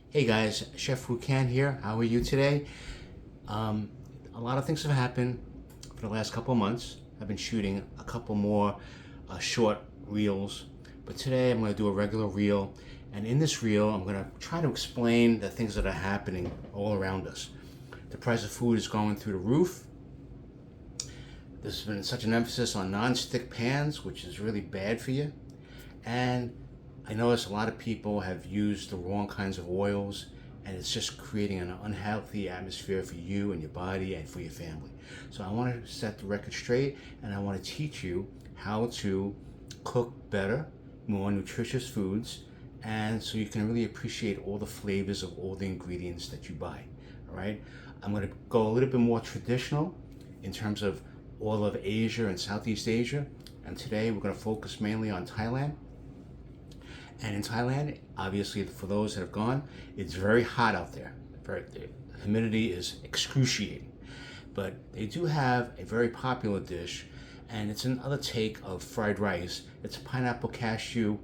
Hey guys, Chef Rukan here. How are you today? A lot of things have happened for the last couple of months. I've been shooting a couple more short reels, but today I'm going to do a regular reel. And in this reel, I'm going to try to explain the things that are happening all around us. The price of food is going through the roof. There's been such an emphasis on non-stick pans, which is really bad for you. And I notice a lot of people have used the wrong kinds of oils, and it's just creating an unhealthy atmosphere for you and your body and for your family. So I want to set the record straight, and I want to teach you how to cook better, more nutritious foods, and so you can really appreciate all the flavors of all the ingredients that you buy. All right? I'm going to go a little bit more traditional in terms of all of Asia and Southeast Asia, and today we're going to focus mainly on Thailand. And in Thailand, obviously for those that have gone, it's very hot out there. The humidity is excruciating. But they do have a very popular dish, and it's another take of fried rice. It's a pineapple cashew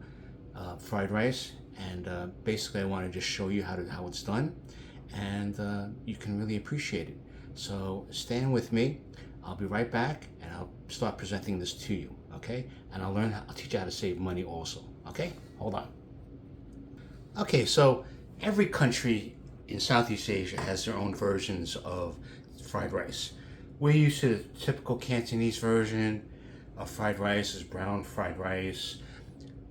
fried rice, and basically I want to just show you how it's done, and you can really appreciate it. So stand with me. I'll be right back, and I'll start presenting this to you, okay? And I'll teach you how to save money also, okay? Hold on. Okay, so every country in Southeast Asia has their own versions of fried rice. We're used to the typical Cantonese version of fried rice is brown fried rice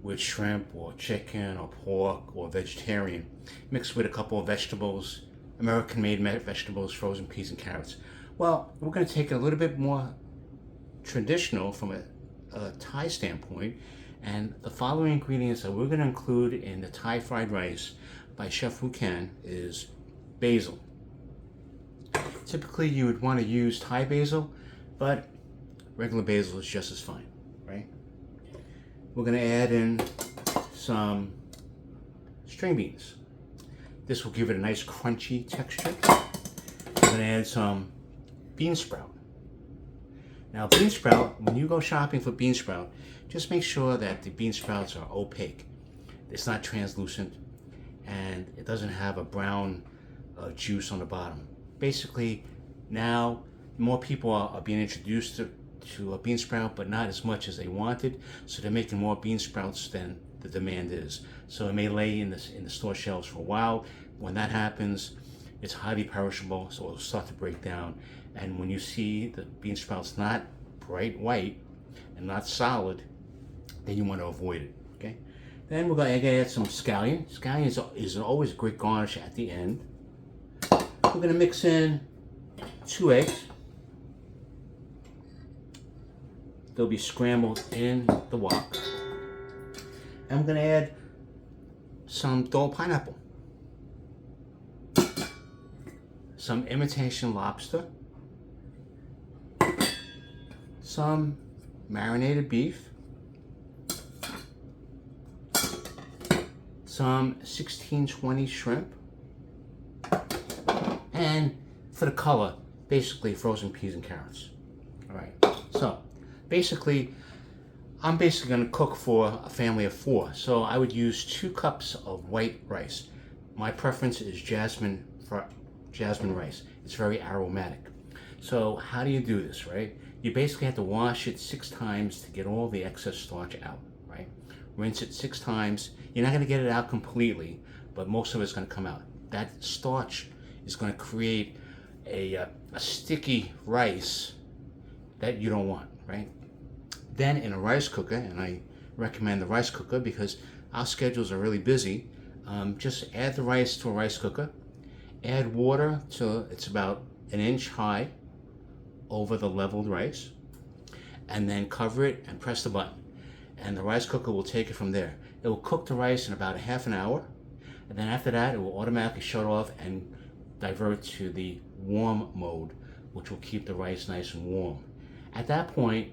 with shrimp or chicken or pork or vegetarian, mixed with a couple of vegetables, American-made vegetables, frozen peas and carrots. Well, we're going to take it a little bit more traditional from a Thai standpoint, and the following ingredients that we're going to include in the Thai fried rice by Chef Rukan is basil. Typically you would want to use Thai basil, but regular basil is just as fine, right? We're going to add in some string beans. This will give it a nice crunchy texture. We're going to add some bean sprout. Now, bean sprout, when you go shopping for bean sprout, just make sure that the bean sprouts are opaque. It's not translucent, and it doesn't have a brown juice on the bottom. Basically, now more people are being introduced to a bean sprout, but not as much as they wanted. So they're making more bean sprouts than the demand is. So it may lay in the store shelves for a while. When that happens, it's highly perishable, so it'll start to break down. And when you see the bean sprouts not bright white and not solid, then you want to avoid it, okay? Then we're going to add some scallion. Scallion is always a great garnish at the end. We're going to mix in 2 eggs. They'll be scrambled in the wok. And I'm going to add some Dole pineapple, some imitation lobster, some marinated beef, some 1620 shrimp, and for the color, basically frozen peas and carrots. All right, so basically, I'm going to cook for a family of 4. So I would use 2 cups of white rice. My preference is jasmine rice. It's very aromatic. So how do you do this, right? You basically have to wash it 6 times to get all the excess starch out, right? Rinse it 6 times. You're not going to get it out completely, but most of it's going to come out. That starch is going to create a sticky rice that you don't want, right? Then in a rice cooker, and I recommend the rice cooker because our schedules are really busy, just add the rice to a rice cooker, add water till it's about 1 inch high over the leveled rice, and then cover it and press the button. And the rice cooker will take it from there. It will cook the rice in about a half an hour, and then after that it will automatically shut off and divert to the warm mode, which will keep the rice nice and warm. At that point,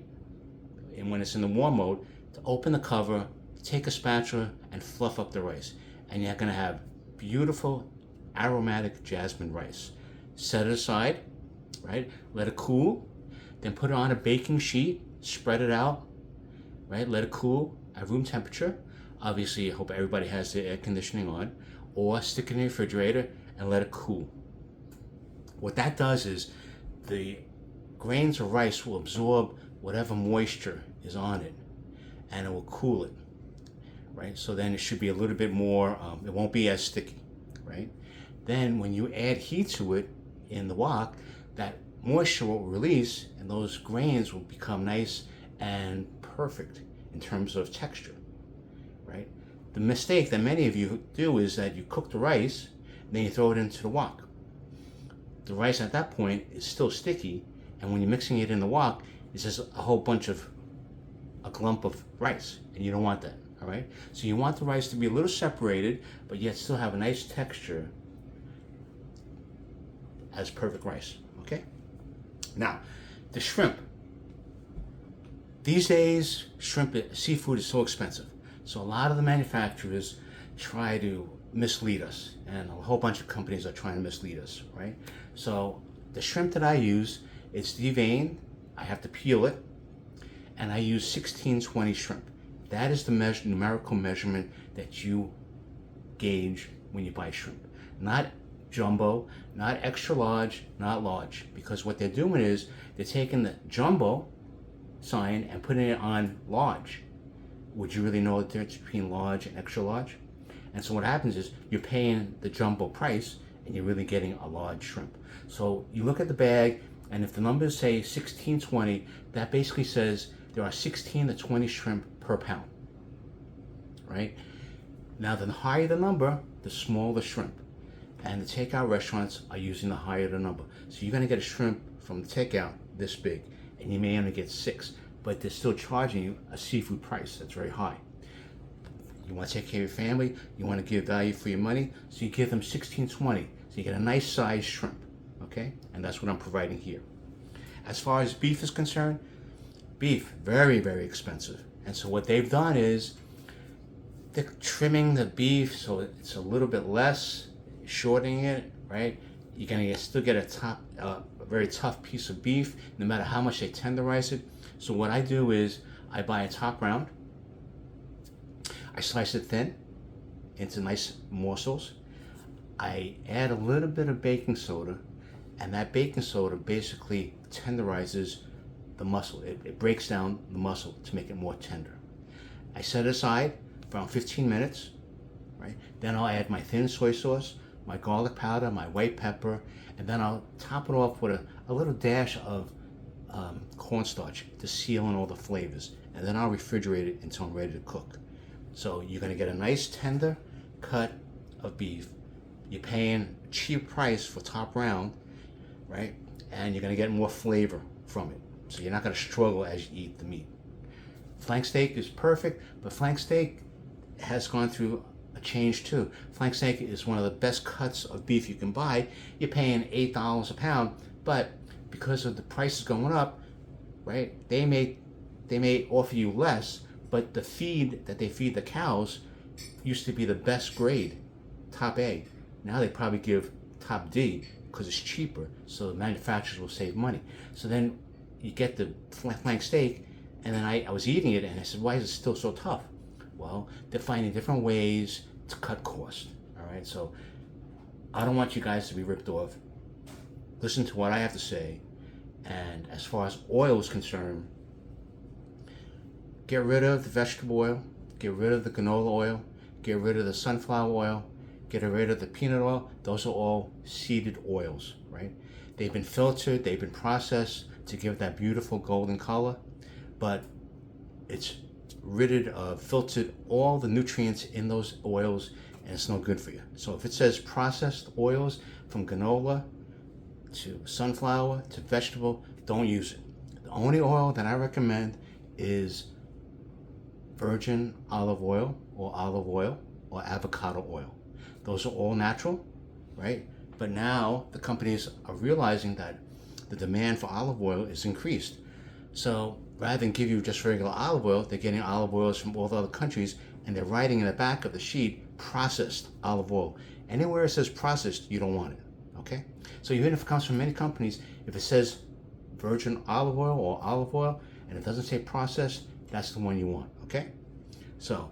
and when it's in the warm mode, to open the cover, take a spatula and fluff up the rice, and you're going to have beautiful aromatic jasmine rice. Set it aside, right? Let it cool, then put it on a baking sheet, spread it out, right? Let it cool at room temperature. Obviously, I hope everybody has their air conditioning on, or stick it in the refrigerator and let it cool. What that does is the grains of rice will absorb whatever moisture is on it, and it will cool it, right? So then it should be a little bit more, it won't be as sticky, right? Then when you add heat to it in the wok, that moisture will release and those grains will become nice and perfect in terms of texture, right? The mistake that many of you do is that you cook the rice, and then you throw it into the wok. The rice at that point is still sticky, and when you're mixing it in the wok, it's just a whole bunch of a clump of rice, and you don't want that, all right? So you want the rice to be a little separated, but yet still have a nice texture as perfect rice, okay? Now, the shrimp. These days, seafood is so expensive. So a lot of the manufacturers try to mislead us, and a whole bunch of companies are trying to mislead us, right? So the shrimp that I use, it's deveined, I have to peel it, and I use 1620 shrimp. That is the numerical measurement that you gauge when you buy shrimp. Not jumbo, not extra large, not large. Because what they're doing is they're taking the jumbo sign and putting it on large. Would you really know the difference between large and extra large? And so what happens is you're paying the jumbo price and you're really getting a large shrimp. So you look at the bag, and if the numbers say 1620, that basically says there are 16 to 20 shrimp per pound, right? Now, the higher the number, the smaller the shrimp. And the takeout restaurants are using the higher the number. So you're gonna get a shrimp from the takeout this big, and you may only get 6, but they're still charging you a seafood price that's very high. You want to take care of your family, you want to give value for your money, so you give them 1620. So you get a nice sized shrimp, okay? And that's what I'm providing here. As far as beef is concerned, beef, very, very expensive. And so what they've done is they're trimming the beef so it's a little bit less, shortening it, right? You're gonna still get a very tough piece of beef, no matter how much they tenderize it. So what I do is I buy a top round, I slice it thin into nice morsels. I add a little bit of baking soda, and that baking soda basically tenderizes the muscle. It breaks down the muscle to make it more tender. I set it aside for around 15 minutes, right? Then I'll add my thin soy sauce, my garlic powder, my white pepper, and then I'll top it off with a little dash of cornstarch to seal in all the flavors. And then I'll refrigerate it until I'm ready to cook. So you're gonna get a nice tender cut of beef. You're paying a cheap price for top round, right? And you're gonna get more flavor from it. So you're not gonna struggle as you eat the meat. Flank steak is perfect, but flank steak has gone through a change too. Flank steak is one of the best cuts of beef you can buy. You're paying $8 a pound, but because of the prices going up, right? They may offer you less, but the feed that they feed the cows used to be the best grade, top A. Now they probably give top D because it's cheaper, so the manufacturers will save money. So then you get the flank steak, and then I was eating it and I said, why is it still so tough? Well, they're finding different ways to cut costs, all right? So I don't want you guys to be ripped off. Listen to what I have to say, and as far as oil is concerned, get rid of the vegetable oil, get rid of the canola oil, get rid of the sunflower oil, get rid of the peanut oil. Those are all seeded oils, right? They've been filtered, they've been processed to give that beautiful golden color, but it's filtered all the nutrients in those oils, and it's no good for you. So if it says processed oils from canola to sunflower to vegetable, don't use it. The only oil that I recommend is virgin olive oil or avocado oil. Those are all natural, right? But now the companies are realizing that the demand for olive oil is increased. So rather than give you just regular olive oil, they're getting olive oils from all the other countries, and they're writing in the back of the sheet, processed olive oil. Anywhere it says processed, you don't want it, okay? So even if it comes from many companies, if it says virgin olive oil, and it doesn't say processed, that's the one you want, okay? So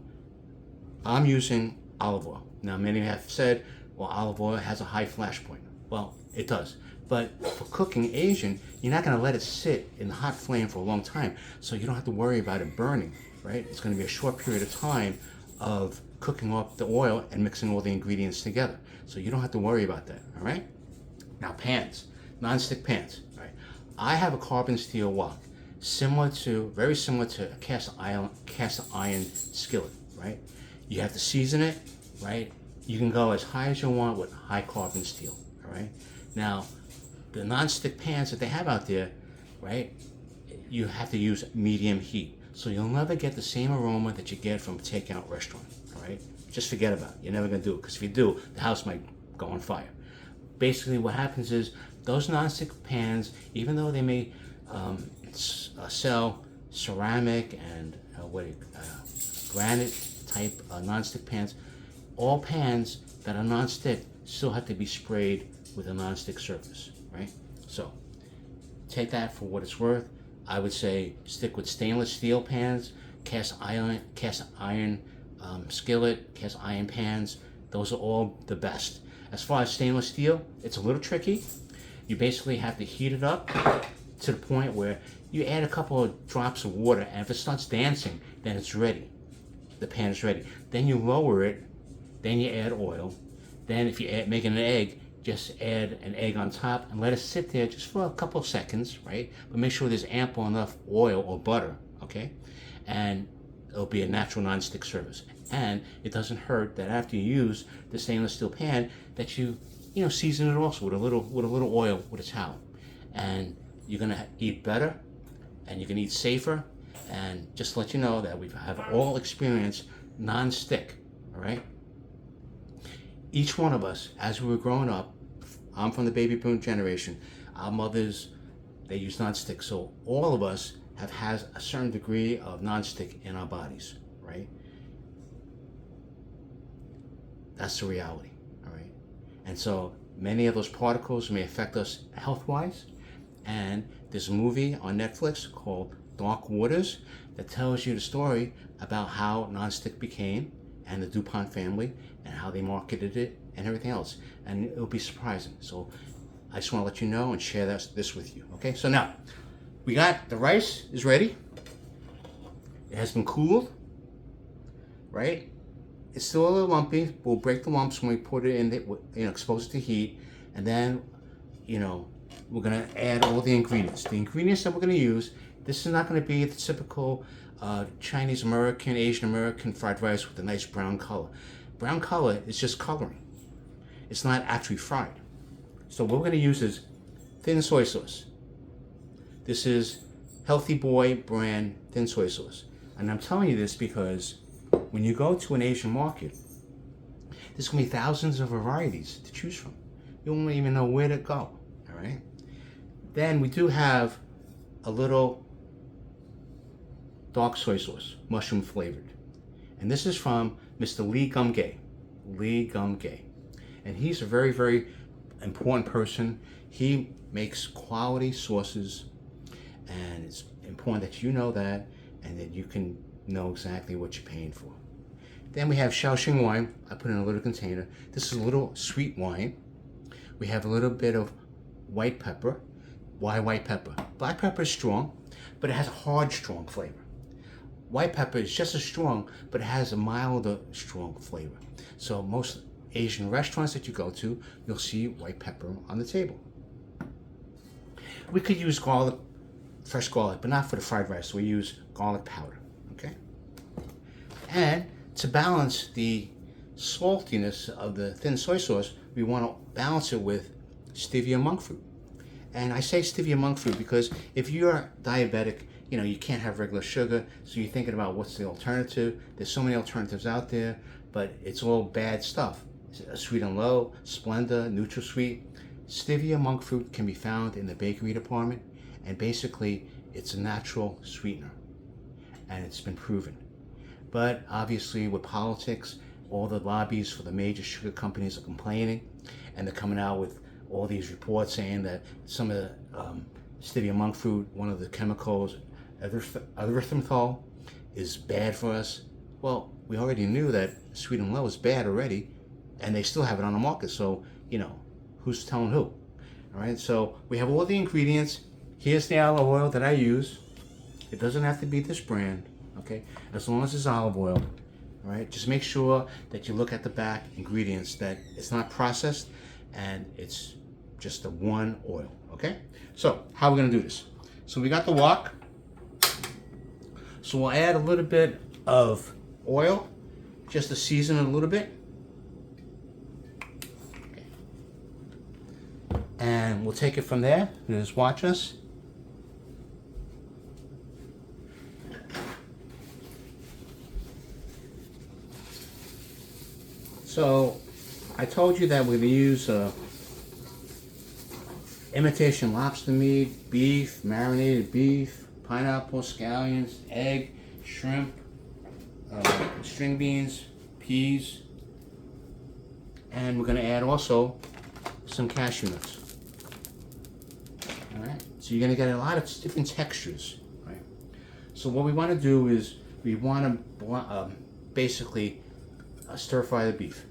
I'm using olive oil. Now, many have said, well, olive oil has a high flash point. Well, it does. But for cooking Asian, you're not going to let it sit in the hot flame for a long time, so you don't have to worry about it burning, right? It's going to be a short period of time of cooking off the oil and mixing all the ingredients together. So you don't have to worry about that, all right? Now, pans, non-stick pans, all right? I have a carbon steel wok, very similar to a cast iron skillet, right? You have to season it, right? You can go as high as you want with high carbon steel, all right? Now, the non-stick pans that they have out there, right? You have to use medium heat. So you'll never get the same aroma that you get from a takeout restaurant, all right? Just forget about it. You're never gonna do it, because if you do, the house might go on fire. Basically, what happens is those non-stick pans, even though they may sell ceramic and granite type non-stick pans, all pans that are non-stick still have to be sprayed with a non-stick surface, right? So take that for what it's worth. I would say stick with stainless steel pans, cast iron skillet, cast iron pans. Those are all the best. As far as stainless steel, it's a little tricky. You basically have to heat it up to the point where you add a couple of drops of water, and if it starts dancing, then it's ready. The pan is ready. Then you lower it, then you add oil. Then if you're making an egg, just add an egg on top and let it sit there just for a couple of seconds, right? But make sure there's ample enough oil or butter, okay? And it'll be a natural non-stick surface. And it doesn't hurt that after you use the stainless steel pan that you season it also with a little oil with a towel. And you're gonna eat better, and you can eat safer. And just to let you know that we have all experienced non-stick, all right? Each one of us, as we were growing up, I'm from the baby boom generation, our mothers, they use non-stick. So all of us have had a certain degree of non-stick in our bodies, right? That's the reality, all right? And so many of those particles may affect us health-wise. And there's a movie on Netflix called Dark Waters that tells you the story about how non-stick became, and the DuPont family, and how they marketed it and everything else. And it'll be surprising. So I just want to let you know and share this with you. Okay, so now we got the rice is ready. It has been cooled, right? It's still a little lumpy. We'll break the lumps when we put it in, expose it to heat. And then, we're gonna add all the ingredients. The ingredients that we're gonna use, this is not gonna be the typical Chinese American, Asian American fried rice with a nice brown color. Brown color is just coloring. It's not actually fried. So what we're going to use is thin soy sauce. This is Healthy Boy brand thin soy sauce. And I'm telling you this because when you go to an Asian market, there's going to be thousands of varieties to choose from. You won't even know where to go, all right? Then we do have a little dark soy sauce, mushroom flavored. And this is from Mr. Lee Gum-gae. And he's a very, very important person. He makes quality sauces, and it's important that you know that, and that you can know exactly what you're paying for. Then we have Shaoxing wine. I put in a little container. This is a little sweet wine. We have a little bit of white pepper. Why white pepper? Black pepper is strong, but it has a hard, strong flavor. White pepper is just as strong, but it has a milder, strong flavor. So most Asian restaurants that you go to, you'll see white pepper on the table. We could use garlic, fresh garlic, but not for the fried rice. We use garlic powder, okay? And to balance the saltiness of the thin soy sauce, we want to balance it with stevia monk fruit. And I say stevia monk fruit because if you're diabetic, you can't have regular sugar, so you're thinking about what's the alternative. There's so many alternatives out there, but it's all bad stuff. Sweet and Low, Splenda, NutraSweet. Stevia monk fruit can be found in the bakery department, and basically it's a natural sweetener, and it's been proven. But obviously with politics, all the lobbies for the major sugar companies are complaining, and they're coming out with all these reports saying that some of the stevia monk fruit, one of the chemicals, erythritol, is bad for us. Well, we already knew that Sweet and Low is bad already. and they still have it on the market. So, you know, who's telling who? All right, so we have all the ingredients. Here's the olive oil that I use. It doesn't have to be this brand, okay? As long as it's olive oil, all right? Just make sure that you look at the back ingredients, that it's not processed and it's just the one oil, okay? So, how are we gonna do this? So we got the wok. So we'll add a little bit of oil, just to season it a little bit. Okay. And we'll take it from there. Just watch us. So I told you that we're going to use imitation lobster meat, beef, marinated beef, pineapple, scallions, egg, shrimp, string beans, peas, and we're going to add also some cashew nuts. All right, so you're going to get a lot of different textures, right? So what we want to do is we want to basically stir fry the beef.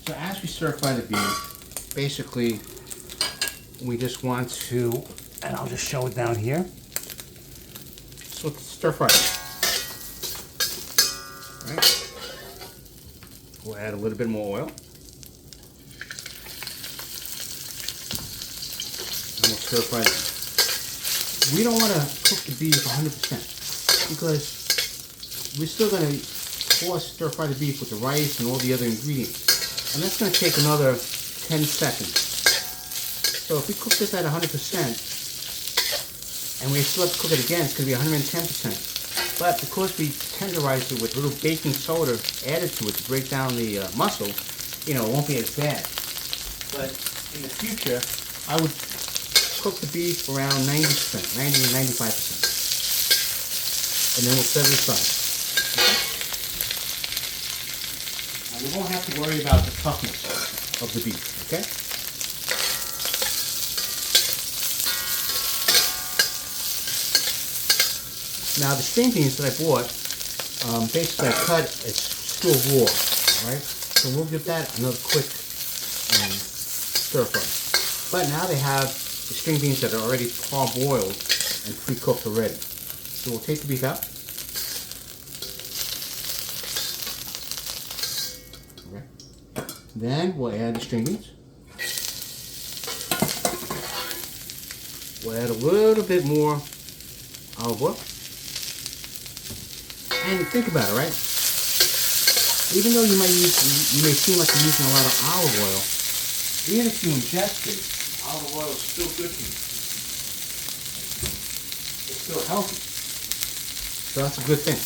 So as we stir fry the beef, basically we just want to, and I'll just show it down here. So let's stir fry it. All right. We'll add a little bit more oil. And we'll stir fry it. We don't want to cook the beef 100% because we're still going to stir fry the beef with the rice and all the other ingredients. And that's going to take another 10 seconds. So if we cook this at 100% and we still have to cook it again, it's going to be 110%. But because we tenderized it with a little baking soda added to it to break down the muscle, you know, it won't be as bad. But in the future, I would cook the beef around 90%, 90 to 95%. And then we'll set it aside. Okay? And we won't have to worry about the toughness of the beef, okay? Now the string beans that I bought, basically I cut, it's still raw, alright? So we'll give that another quick stir fry. But now they have the string beans that are already parboiled and pre-cooked already. So we'll take the beef out. Okay. Then we'll add the string beans. We'll add a little bit more olive oil. And think about it, right? Even though you may seem like you're using a lot of olive oil, even if you ingest it, olive oil is still good for you. It's still healthy. So that's a good thing.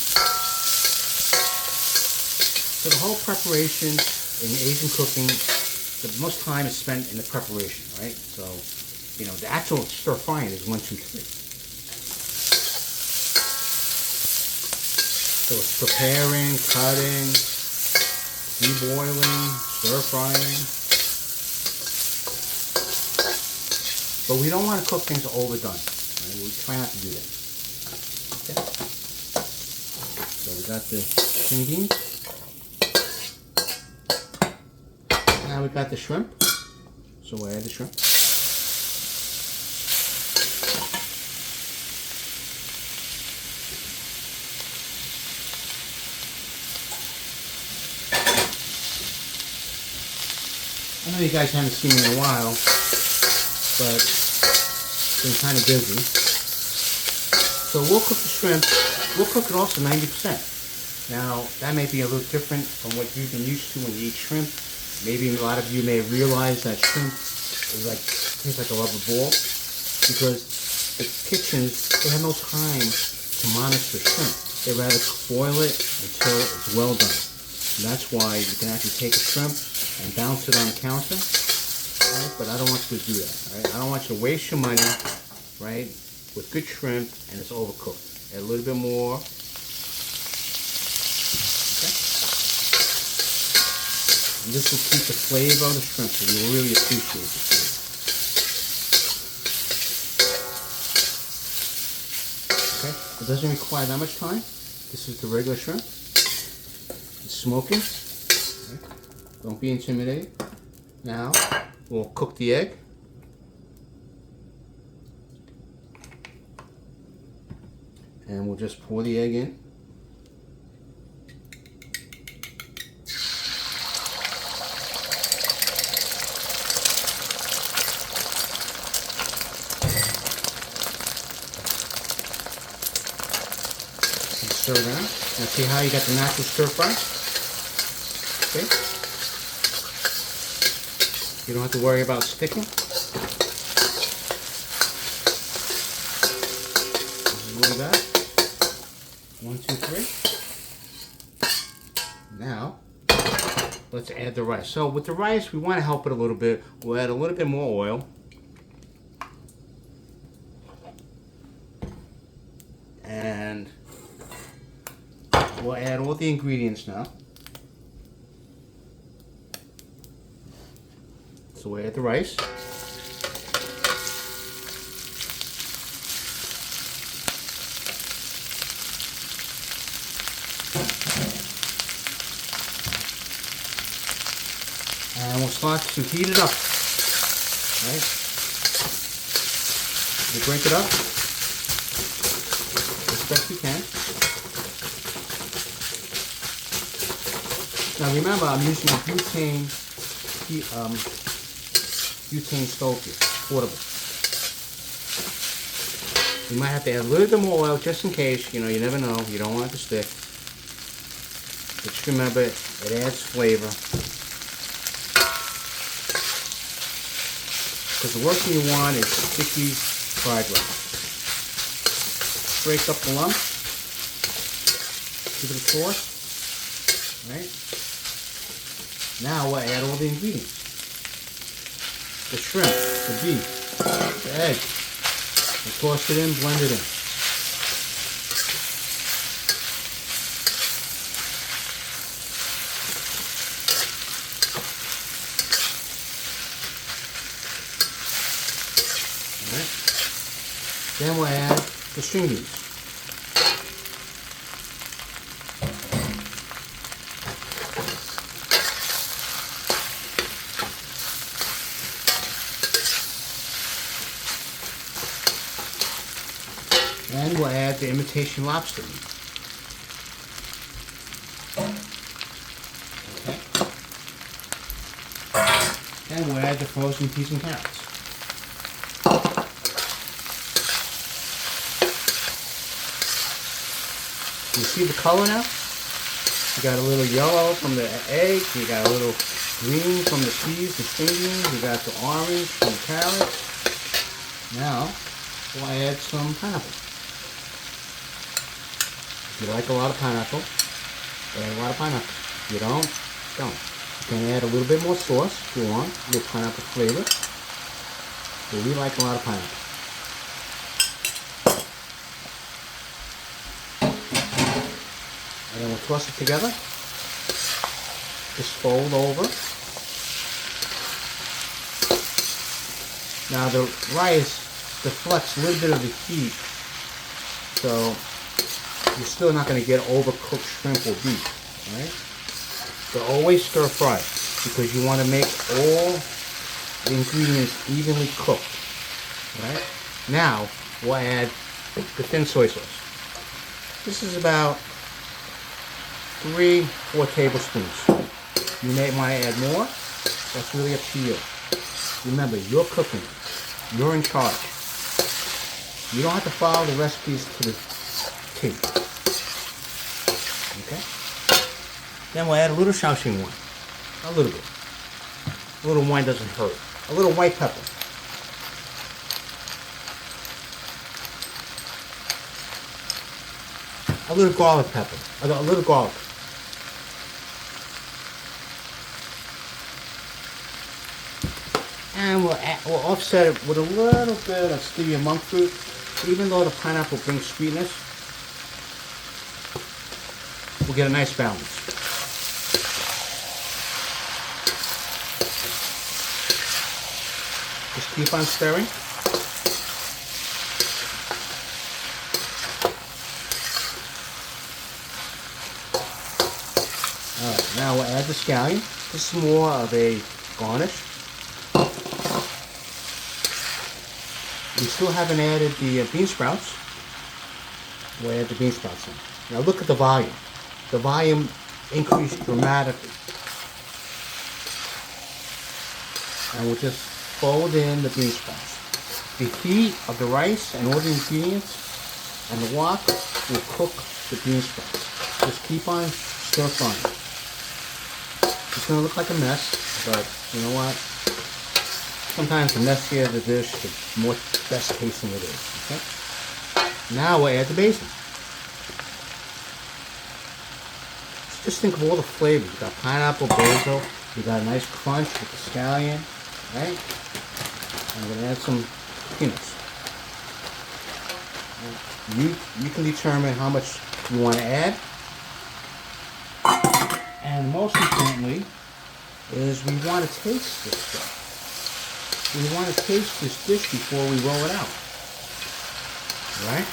So the whole preparation in Asian cooking, the most time is spent in the preparation, right? So, you know, the actual stir frying is 1, 2, 3. So it's preparing, cutting, deboiling, stir frying. But we don't want to cook things overdone. Right? We try not to do that. Okay. So we got the string beans. Now we got the shrimp. So we'll add the shrimp. I know you guys haven't seen me in a while, but been kind of busy. So we'll cook the shrimp. We'll cook it also 90%. Now that may be a little different from what you've been used to when you eat shrimp. Maybe a lot of you may realize that shrimp is tastes like a rubber ball because the kitchens, they have no time to monitor shrimp. They rather boil it until it's well done. And that's why you can actually take a shrimp and bounce it on the counter, right? But I don't want you to do that, right? I don't want you to waste your money, right, with good shrimp and it's overcooked. Add a little bit more. Okay? And this will keep the flavor of the shrimp, so you'll really appreciate the flavor. It doesn't require that much time. This is the regular shrimp. It's smoking. Okay. Don't be intimidated. Now, we'll cook the egg. And we'll just pour the egg in. Stir around. Now see how you got the natural stir fry? Okay. You don't have to worry about sticking. This is what we got. 1, 2, 3. Now, let's add the rice. So with the rice, we want to help it a little bit. We'll add a little bit more oil. And we'll add all the ingredients now. So we'll add the rice. And we'll start to heat it up. Right? You break it up as best you can. Now remember, I'm using a butane stove here, portable. You might have to add a little bit more oil just in case, you know, you never know, you don't want it to stick. But just remember, it adds flavor. Because the worst thing you want is sticky fried rice. Break up the lumps. Give it a toss. Right? Now we'll add all the ingredients. The shrimp, the beef, the egg. We'll toss it in, blend it in. Alright. Then we'll add the string beans. And we'll add the imitation lobster meat. Okay. And we'll add the frozen peas and carrots. You see the color now? You got a little yellow from the egg, you got a little green from the peas, the string beans, you got the orange from the carrots. Now, we'll add some pineapple. If you like a lot of pineapple, add a lot of pineapple. If you don't. You can add a little bit more sauce if you want, a little pineapple flavor. But we like a lot of pineapple. And then we'll toss it together. Just fold over. Now the rice deflects a little bit of the heat, so you're still not going to get overcooked shrimp or beef, right? So always stir fry because you want to make all the ingredients evenly cooked, right? Now we'll add the thin soy sauce. This is about 3-4 tablespoons. You may want to add more. That's really up to you. Remember, you're cooking. You're in charge. You don't have to follow the recipes to the T. Okay? Then we'll add a little Shaoxing wine. A little bit. A little wine doesn't hurt. A little white pepper. A little garlic pepper. A little garlic. And we'll offset it with a little bit of stevia monk fruit. Even though the pineapple brings sweetness, we'll get a nice balance. Just keep on stirring. Alright, now we'll add the scallion. This is more of a garnish. We still haven't added the bean sprouts. We'll add the bean sprouts in. Now look at the volume. The volume increased dramatically. And we'll just fold in the bean sprouts. The heat of the rice and all the ingredients and the wok will cook the bean sprouts. Just keep on stir frying. It's going to look like a mess, but you know what? Sometimes the messier the dish, the more best tasting it is. Okay? Now we'll add the basil. Just think of all the flavors. You got pineapple, basil. You got a nice crunch with the scallion, right? I'm going to add some peanuts. You can determine how much you want to add. And most importantly is we want to taste this stuff. We want to taste this dish before we roll it out. Alright?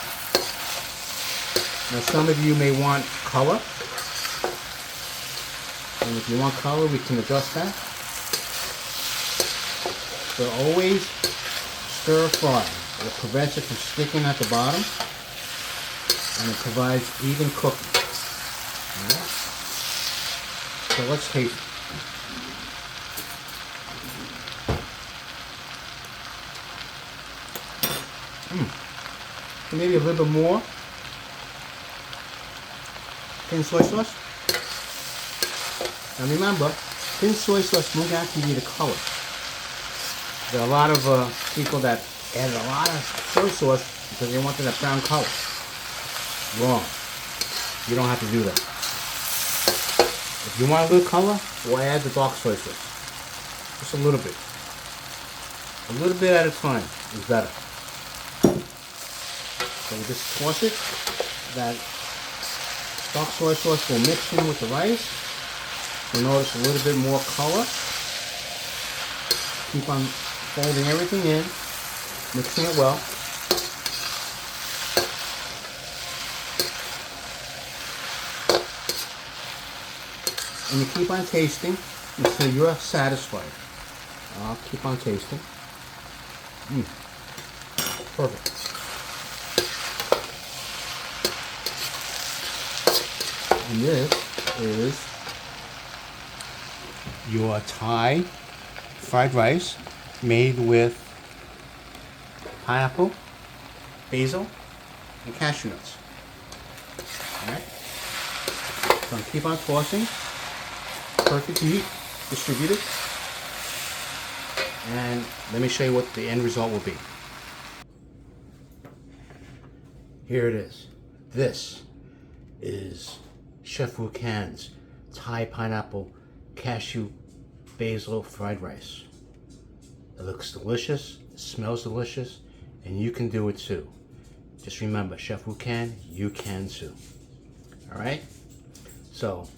Now some of you may want color. And if you want color, we can adjust that. So always stir fry. It prevents it from sticking at the bottom. And it provides even cooking. Alright? So let's taste it. Maybe a little bit more thin soy sauce. Now remember, thin soy sauce won't actually give you the color. There are a lot of people that add a lot of soy sauce because they wanted that brown color. Wrong. You don't have to do that. If you want a little color, we'll add the dark soy sauce. Just a little bit. A little bit at a time is better. So we just toss it. That dark soy sauce will mix in with the rice. You'll notice a little bit more color. Keep on folding everything in, mixing it well. And you keep on tasting until you're satisfied. I'll keep on tasting. Perfect. And this is your Thai fried rice made with pineapple, basil, and cashew nuts. Alright? So keep on tossing. Perfect heat, distributed. And let me show you what the end result will be. Here it is. This is Chef Wu Can's Thai pineapple, cashew, basil fried rice. It looks delicious, it smells delicious, and you can do it too. Just remember, Chef Wu Can, you can too. Alright? So,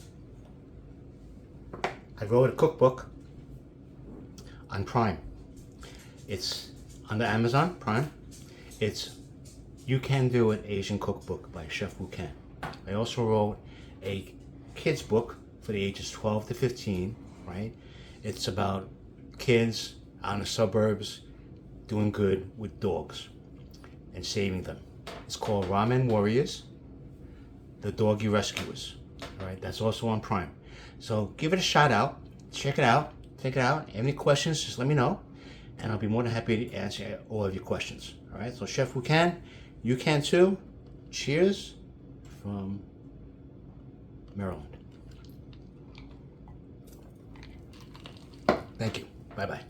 I wrote a cookbook on Prime. It's under Amazon Prime. It's You Can Do It Asian Cookbook by Chef Wu Can. I also wrote a kids book for the ages 12 to 15, right? It's about kids out in the suburbs doing good with dogs and saving them. It's called Ramen Warriors, the Doggy Rescuers. All right, that's also on Prime. So give it a shout out, check it out, take it out. Any questions, just let me know, and I'll be more than happy to answer all of your questions. All right, so Chef Wu Can, you can too. Cheers from Maryland. Thank you. Bye-bye.